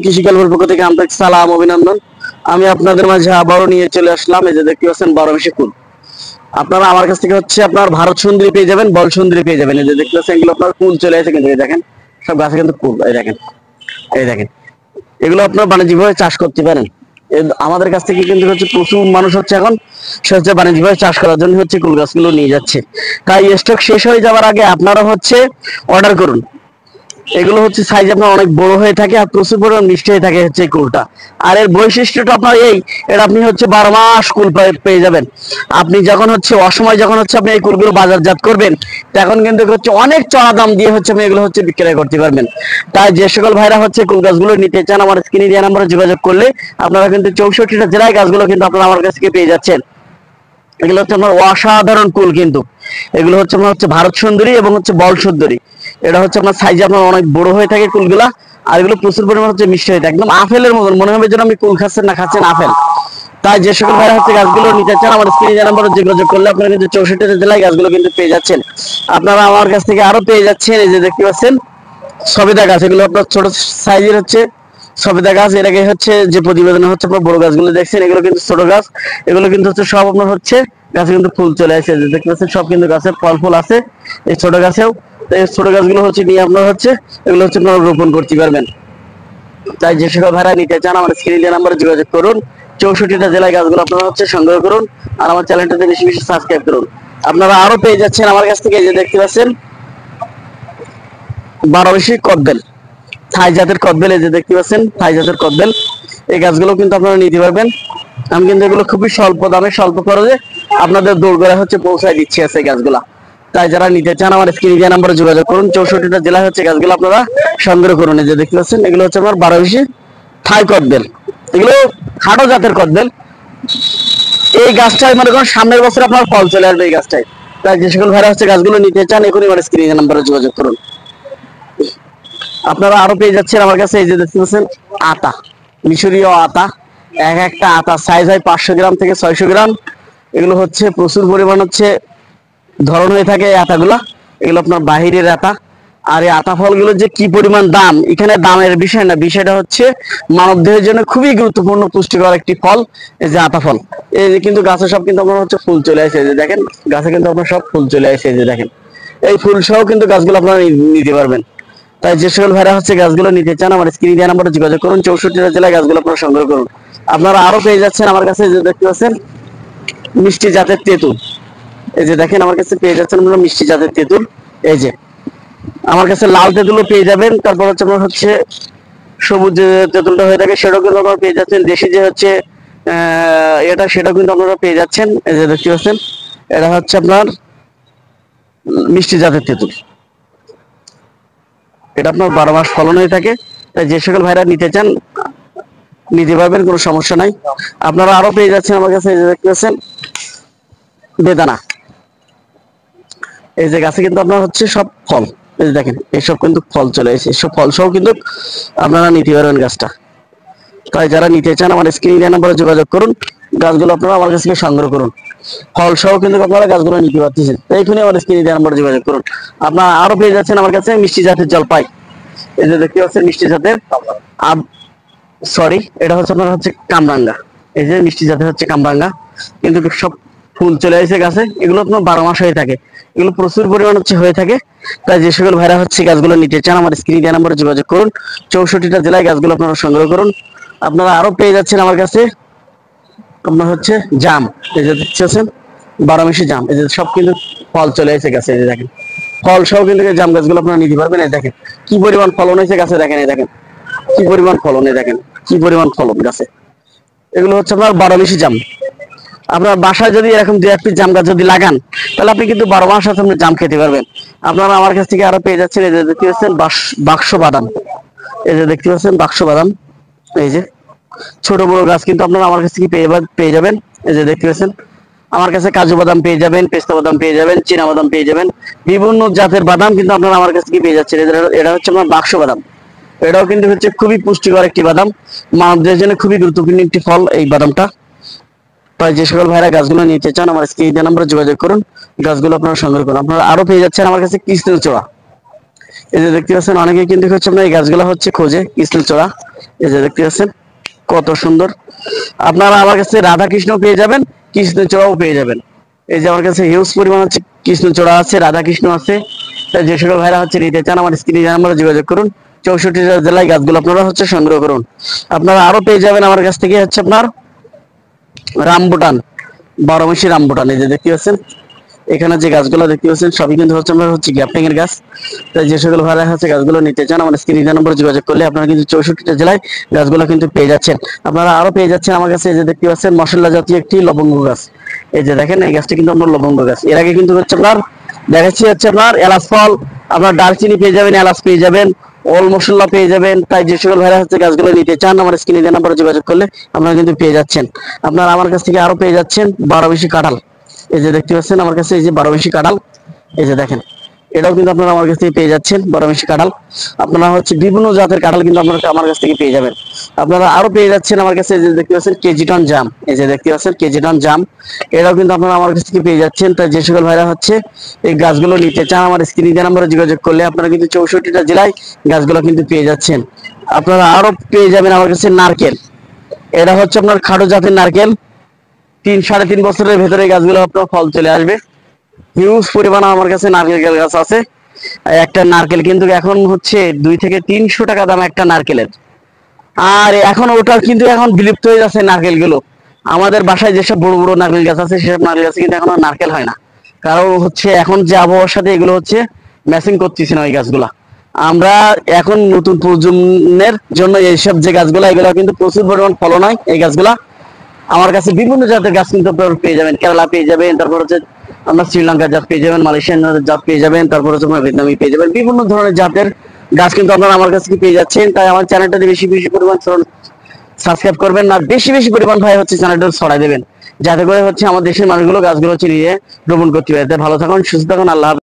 কৃষি গল্পের পক্ষ থেকে আন্তরিক সালাম অভিনন্দন। আমি আপনাদের মাঝে আবারও নিয়ে চলে আসলাম। এই যে দেখতে পাচ্ছেন 12 কুল। আপনারা আমার কাছ থেকে হচ্ছে আপনার ভারত সুন্দরী পেয়ে যাবেন, বল সুন্দরী পেয়ে যাবেন। এই যে দেখতে পাচ্ছেন এগুলো আপনার কুল চলে আসে, কিন্তু এই দেখেন সব গাছে কিন্তু কুল। এই দেখেন, এই দেখেন, এগুলো আপনার বাণিজ্যিকভাবে চাষ করতে পারেন। আমাদের কাছ থেকে কিন্তু হচ্ছে প্রচুর মানুষ হচ্ছে এখন সে হচ্ছে বাণিজ্যিকভাবে চাষ করার জন্য হচ্ছে কুল গাছগুলো নিয়ে যাচ্ছে। তাই স্টক শেষ হয়ে যাওয়ার আগে আপনারা হচ্ছে অর্ডার করুন। এগুলো হচ্ছে সাইজ আপনার অনেক বড় হয়ে থাকে আর প্রচুর পরিমাণ মিষ্টি হয়ে থাকে হচ্ছে এই কুলটা। আর এর বৈশিষ্ট্যটা আপনার এটা আপনি হচ্ছে 12 মাস কুল পেয়ে যাবেন। আপনি যখন হচ্ছে অসময় যখন হচ্ছে আপনি এই কুলগুলো বাজারজাত করবেন, তখন কিন্তু হচ্ছে অনেক চড়া দাম দিয়ে হচ্ছে আপনি এগুলো হচ্ছে বিক্রয় করতে পারবেন। তাই যে সকল ভাইরা হচ্ছে কুল গাছগুলো নিতে চান, আমার স্ক্রিনে দেওয়া নাম্বারে যোগাযোগ করলে আপনারা কিন্তু 64টা জেলায় গাছগুলো কিন্তু আপনারা আমার কাছ থেকে পেয়ে যাচ্ছেন। এগুলো হচ্ছে আপনার অসাধারণ কুল, কিন্তু এগুলো হচ্ছে আপনার হচ্ছে ভারত সুন্দরী এবং হচ্ছে বল সুন্দরী। এটা হচ্ছে আপনার সাইজে আপনার অনেক বড় হয়ে থাকে কুলগুলা, আর এগুলো প্রচুর পরিমাণ হচ্ছে মিষ্টি হয়ে থাকে, একদম আপেলের মতন মনে হবে যেন আপনি কুল খাচ্ছেন না খাচ্ছেন আপেল। তাই যে সকল ভাইরা হচ্ছে গাছগুলো নিতে চান, আমার স্ক্রিনে নাম্বারে যোগাযোগ করলে আপনারা কিন্তু 64টা জেলায় গাছগুলো কিন্তু পেয়ে যাচ্ছেন। আপনারা আমার কাছ থেকে আরো পেয়ে যাচ্ছেন। এই যে দেখতে পাচ্ছেন সবেদা গাছ, এগুলো আপনার ছোট সাইজের হচ্ছে সবেদা গাছ। এর আগে হচ্ছে যে প্রতিবেদনে হচ্ছে আপনার বড় গাছগুলো দেখছেন, এগুলো কিন্তু ছোট গাছ। এগুলো কিন্তু হচ্ছে সব আপনার হচ্ছে গাছে কিন্তু ফুল চলে আসে, দেখতে পাচ্ছেন সব কিন্তু গাছে ফল ফুল আছে এই ছোট গাছেও। তো এই ছোট গাছগুলো হচ্ছে নিয়ে আপনার হচ্ছে এগুলো হচ্ছে আপনারা রোপণ করতে পারবেন। তাই যে সকল ভাড়া নিতে চান আমার স্ক্রিনে নাম্বারে যোগাযোগ করুন। 64টা জেলায় গাছগুলো আপনারা হচ্ছে সংগ্রহ করুন আর আমার চ্যানেলটাতে বেশি বেশি সাবস্ক্রাইব করুন। আপনারা আরো পেয়ে যাচ্ছেন আমার কাছ থেকে, এই যে দেখতে পাচ্ছেন 12 কদবেল, থাই জাতের কদবেল। এই যে দেখতে পাচ্ছেন থাই জাতের কদবেল, এই গাছগুলো কিন্তু আপনারা নিতে পারবেন। আমি কিন্তু এগুলো খুবই স্বল্প দামে স্বল্প খরচে আপনাদের দৌড়গড়া হচ্ছে পৌঁছায় দিচ্ছি আছে গাছগুলা। তাই যারা নিতে চান আমার স্ক্রিনে দেওয়া নাম্বারে যোগাযোগ করুন। 64টা জেলায় হচ্ছে গাছগুলো আপনারা সংগ্রহ করুন। এই যে দেখতে পাচ্ছেন এগুলো হচ্ছে আমার 12 থাই কদবেল, এগুলো খাটো জাতের কদবেল। এই গাছটাই মনে করেন সামনের বছর আপনার ফল চলে আসবে এই গাছটাই। তাই যে সকল ভাইরা হচ্ছে গাছগুলো নিতে চান এখনই আমার স্ক্রিনে নাম্বারে যোগাযোগ করুন। আপনারা আরো পেয়ে যাচ্ছেন আমার কাছে, এই যে দেখতে পাচ্ছেন আতা, মিশরীয় আতা। এক একটা আতা সাইজ হয় 500 গ্রাম থেকে 600 গ্রাম। এগুলো হচ্ছে প্রচুর পরিমাণ হচ্ছে ধরন হয়ে থাকে এই আতাগুলা। এগুলো আপনার বাহিরের আতা। আর এই আতা ফলগুলো যে কি পরিমাণ দাম, এখানে দামের বিষয় না, বিষয়টা হচ্ছে মানব দেহের জন্য খুবই গুরুত্বপূর্ণ পুষ্টিকর একটি ফল এই যে আতা ফল। এই যে কিন্তু গাছে সব কিন্তু আপনার হচ্ছে ফুল চলে আসে, যে দেখেন গাছে কিন্তু আপনার সব ফুল চলে আসে, যে দেখেন এই ফুল সহ কিন্তু গাছগুলো আপনারা নিতে পারবেন। তাই যে সকল ভাইরা হচ্ছে গাছগুলো নিতে চান আমার স্ক্রিনে দেওয়া নাম্বারে যোগাযোগ করুন। 64টা জেলায় গাছগুলো আপনারা সংগ্রহ করুন। আপনারা আরো পেয়ে যাচ্ছেন আমার কাছে, যে দেখতে পাচ্ছেন মিষ্টি জাতের তেঁতুল। এই যে দেখেন আমার কাছে পেয়ে যাচ্ছেন আপনারা মিষ্টি জাতের তেঁতুল। এই যে আমার কাছে লাল তেঁতুলও পেয়ে যাবেন, তারপর হচ্ছে আপনার হচ্ছে সবুজ যে তেঁতুলটা হয়ে থাকে সেটাও কিন্তু আপনারা পেয়ে যাচ্ছেন। দেশি যে হচ্ছে এটা সেটাও কিন্তু আপনারা পেয়ে যাচ্ছেন। এই যে দেখতে পাচ্ছেন এটা হচ্ছে আপনার মিষ্টি জাতের তেঁতুল, এটা আপনার 12 মাস ফলন হয়ে থাকে। তাই যে সকল ভাইরা নিতে চান নিতে পারবেন, কোনো সমস্যা নাই। আপনারা আরো পেয়ে যাচ্ছেন আমার কাছে, এই যে দেখতে পাচ্ছেন বেদানা। এই যে গাছে কিন্তু আপনার হচ্ছে সব ফল, এই যে দেখেন এইসব কিন্তু ফল চলে এসেছে, এসব ফল সহ কিন্তু আপনারা নিতে পারবেন গাছটা। তাই যারা নিতে চান আমার স্ক্রিনে নাম্বারে যোগাযোগ করুন, গাছগুলো আপনারা আমার কাছ থেকে সংগ্রহ করুন। ফল সহ কিন্তু আপনারা গাছগুলো নিতে পারতেছেন, তাই এখনই আমার স্ক্রিনে নাম্বারে যোগাযোগ করুন। আপনারা আরো পেয়ে যাচ্ছেন আমার কাছে মিষ্টি জাতের জলপাই। এই যে দেখতে পাচ্ছেন মিষ্টি জাতের সরি এটা হচ্ছে আপনার হচ্ছে কামরাঙ্গা। এই যে মিষ্টি জাতের হচ্ছে কামরাঙ্গা, কিন্তু সব ফুল চলে আসে গাছে। এগুলো আপনার 12 মাস হয়ে থাকে, এগুলো প্রচুর পরিমাণ হচ্ছে হয়ে থাকে। তাই যে সকল ভাইরা হচ্ছে গাছগুলো নিতে চান আমার স্ক্রিনে দেওয়া নাম্বারে যোগাযোগ করুন। 64টা জেলায় গাছগুলো আপনারা সংগ্রহ করুন। আপনারা আরো পেয়ে যাচ্ছেন আমার কাছে আপনার হচ্ছে জাম। এই যে দেখছেন 12 জাম, এই যে সব কিন্তু ফল চলে এসে গাছে। এই যে দেখেন ফল সহ কিন্তু জাম গাছগুলো আপনারা নিতে পারবেন। এই দেখেন কি পরিমাণ ফলন হয়েছে গাছে, দেখেন এই দেখেন কি পরিমাণ ফলন, এই দেখেন কি পরিমাণ ফলন গাছে। এগুলো হচ্ছে আপনার 12 জাম। আপনার বাসায় যদি এরকম 2-1 পিস জাম গাছ যদি লাগান, তাহলে আপনি কিন্তু 12 মাস আপনি জাম খেতে পারবেন। আপনারা আমার কাছ থেকে আরো পেয়ে যাচ্ছেন, এই যে দেখতে পাচ্ছেন বাক্স বাদাম। এই যে দেখতে পাচ্ছেন বাক্স বাদাম, এই যে ছোট বড় গাছ কিন্তু আপনারা আমার কাছ থেকে পেয়ে যাবেন। এই যে দেখতে পাচ্ছেন আমার কাছে কাজু বাদাম পেয়ে যাবেন, পেস্তা বাদাম পেয়ে যাবেন, চীনা বাদাম পেয়ে যাবেন, বিভিন্ন জাতের বাদাম কিন্তু আপনারা আমার কাছ থেকে পেয়ে যাচ্ছেন। এটা হচ্ছে আমার বাক্স বাদাম। এটাও কিন্তু হচ্ছে খুবই পুষ্টিকর একটি বাদাম, মানবদের জন্য খুবই গুরুত্বপূর্ণ একটি ফল এই বাদামটা। তাই যে সকল ভাইরা গাছগুলো নিতে চান আমার স্ক্রিনে নাম্বারে যোগাযোগ করুন, গাছগুলো আপনারা সংগ্রহ করুন। আপনারা আরো পেয়ে যাচ্ছেন আমার কাছে কৃষ্ণচূড়া। এই যে দেখতে পাচ্ছেন অনেকে কিন্তু হচ্ছে আপনার এই গাছগুলো হচ্ছে খোঁজে কৃষ্ণচূড়া। এই যে দেখতে পাচ্ছেন কত সুন্দর। আপনারা আমার কাছে রাধা কৃষ্ণ পেয়ে যাবেন, কৃষ্ণচূড়াও পেয়ে যাবেন। এই যে আমার কাছে হিউজ পরিমাণ হচ্ছে কৃষ্ণচূড়া আছে, রাধা কৃষ্ণ আছে। তাই যে সকল ভাইরা হচ্ছে নিতে চান আমার স্ক্রিনে নাম্বারে যোগাযোগ করুন। 64 জেলায় গাছগুলো আপনারা হচ্ছে সংগ্রহ করুন। আপনারা আরো পেয়ে যাবেন আমার কাছ থেকে হচ্ছে আপনার রামবুটান, 12 মাসি রামবুটান। এই যে দেখতে পাচ্ছেন এখানে যে গাছগুলো দেখতে পাচ্ছেন সবই কিন্তু হচ্ছে আমরা হচ্ছে গ্যাপটিং এর গাছ। তাই যে সকল ভাইরা হচ্ছে গাছগুলো নিতে চান আমার স্ক্রিনে নম্বরে যোগাযোগ করলে আপনারা কিন্তু 64টা জেলায় গাছগুলো কিন্তু পেয়ে যাচ্ছেন। আপনারা আরো পেয়ে যাচ্ছেন আমার কাছে। এই যে দেখতে পাচ্ছেন মশলা জাতীয় একটি লবঙ্গ গাছ। এই যে দেখেন এই গাছটা কিন্তু আপনার লবঙ্গ গাছ। এর আগে কিন্তু হচ্ছে আপনার দেখাচ্ছি হচ্ছে আপনার এলাচ ফল, আপনার দারচিনি পেয়ে যাবেন, এলাচ পেয়ে যাবেন, ওল মশলা পেয়ে যাবেন। তাই যে সকল ভাইরা হচ্ছে গাছগুলো নিতে চান আমার স্ক্রিনে নম্বরে যোগাযোগ করলে আপনারা কিন্তু পেয়ে যাচ্ছেন। আপনারা আমার কাছ থেকে আরো পেয়ে যাচ্ছেন 12 মাসি কাঁঠাল। এই যে দেখতে পাচ্ছেন আমার কাছে এই যে 12 মাসি কাঁঠাল। এই যে দেখেন এটাও কিন্তু আপনারা আমার কাছ থেকে পেয়ে যাচ্ছেন 12 মাসি কাঁঠাল। আপনারা হচ্ছে বিভিন্ন জাতের কাঁঠাল কিন্তু আপনারা আমার কাছ থেকে পেয়ে যাবেন। আপনারা আরো পেয়ে যাচ্ছেন আমার কাছে এই যে দেখতে পাচ্ছেন কেজি টন জাম। এই যে দেখতে পাচ্ছেন কেজি টন জাম, এটাও কিন্তু আপনারা আমার কাছ থেকে পেয়ে যাচ্ছেন। তাই যে সকল ভাইরা হচ্ছে এই গাছগুলো নিতে চান আমার স্ক্রিনে নাম্বারে যোগাযোগ করলে আপনারা কিন্তু 64টা জেলায় গাছগুলো কিন্তু পেয়ে যাচ্ছেন। আপনারা আরো পেয়ে যাবেন আমার কাছে নারকেল। এটা হচ্ছে আপনার খাটো জাতের নারকেল। 3-3.5 বছরের ভেতরে গাছগুলো আপনার ফল চলে আসবে। হিউজ পরিমাণ আমার কাছে নারকেল গাছ আছে। একটা নারকেল কিন্তু এখন হচ্ছে 200 থেকে 300 টাকা দাম একটা নারকেলের। আর এখন ওটা কিন্তু এখন বিলুপ্ত হয়ে যাচ্ছে নারকেল গুলো। আমাদের বাসায় যেসব বড় বড় নারকেল গাছ আছে সেসব নারকেল গাছে কিন্তু এখন আর নারকেল হয় না। কারণ হচ্ছে এখন যে আবহাওয়ার সাথে এগুলো হচ্ছে ম্যাচিং করতেছে না ওই গাছগুলা। আমরা এখন নতুন প্রজন্মের জন্য এইসব যে গাছগুলা এগুলো কিন্তু প্রচুর পরিমাণ ফলন হয়। এই গাছগুলা আমার কাছে বিভিন্ন জাতের গাছ কিন্তু আপনারা পেয়ে যাবেন। কেরালা পেয়ে যাবেন, তারপর হচ্ছে আপনার শ্রীলঙ্কার জাত পেয়ে যাবেন, মালয়েশিয়ান জাত পেয়ে যাবেন, তারপর হচ্ছে আপনার ভিয়েতনামি পেয়ে যাবেন। বিভিন্ন ধরনের জাতের গাছ কিন্তু আপনারা আমার কাছে পেয়ে যাচ্ছেন। তাই আমার চ্যানেলটাতে বেশি বেশি পরিমাণ সাবস্ক্রাইব করবেন না, বেশি বেশি পরিমাণ ভাই হচ্ছে চ্যানেলটা ছড়াই দেবেন, যাতে করে হচ্ছে আমার দেশের মানুষগুলো গাছগুলো হচ্ছে নিয়ে রোপণ করতে পারে। তাই ভালো থাকুন, সুস্থ থাকুন, আল্লাহ হাফেজ।